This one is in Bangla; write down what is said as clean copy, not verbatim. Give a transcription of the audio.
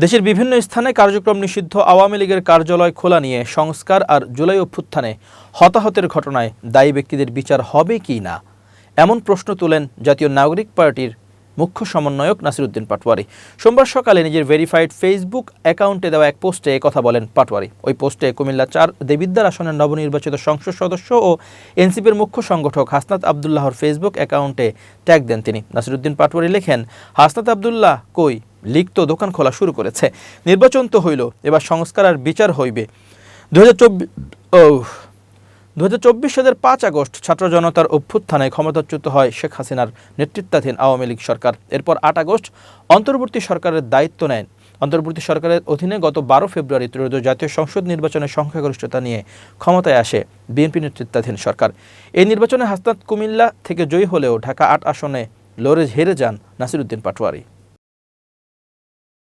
দেশের বিভিন্ন স্থানে কার্যক্রম নিষিদ্ধ আওয়ামী লীগের কার্যালয় খোলা নিয়ে সংস্কার আর জুলাই অভ্যুত্থানে হতাহতের ঘটনায় দায়ী ব্যক্তিদের বিচার হবে কি না এমন প্রশ্ন তোলেন জাতীয় নাগরিক পার্টির মুখ্য সমন্বয়ক নাসিরউদ্দিন পাটোয়ারি। সোমবার সকালে নিজের ভেরিফাইড ফেসবুক অ্যাকাউন্টে দেওয়া এক পোস্টে একথা বলেন পাটোয়ারি। ওই পোস্টে কুমিল্লা ৪ দেবিদ্বার আসনের নবনির্বাচিত সংসদ সদস্য ও এনসিপির মুখ্য সংগঠক হাসনাত আবদুল্লাহর ফেসবুক অ্যাকাউন্টে ট্যাগ দেন তিনি। নাসিরউদ্দিন পাটোয়ারি লেখেন, হাসনাত আবদুল্লাহ কই? লীগ তো দোকান খোলা শুরু করেছে। নির্বাচন তো হইল, এবার সংস্কার আর বিচার হইবে। 2024 সালের 5 আগস্ট ছাত্র জনতার অভ্যুত্থানে ক্ষমতাচ্যুত হয় শেখ হাসিনার নেতৃত্বাধীন আওয়ামী লীগ সরকার। এরপর 8 আগস্ট অন্তর্বর্তী সরকারের দায়িত্ব নেন। অন্তর্বর্তী সরকারের অধীনে গত 12 ফেব্রুয়ারি ত্রয়োদশ জাতীয় সংসদ নির্বাচনের সংখ্যাগরিষ্ঠতা নিয়ে ক্ষমতায় আসে বিএনপি নেতৃত্বাধীন সরকার। এই নির্বাচনে হাসনাত কুমিল্লা থেকে জয়ী হলেও ঢাকা 8 আসনে লড়ে হেরে যান নাসিরউদ্দিন পাটোয়ারি।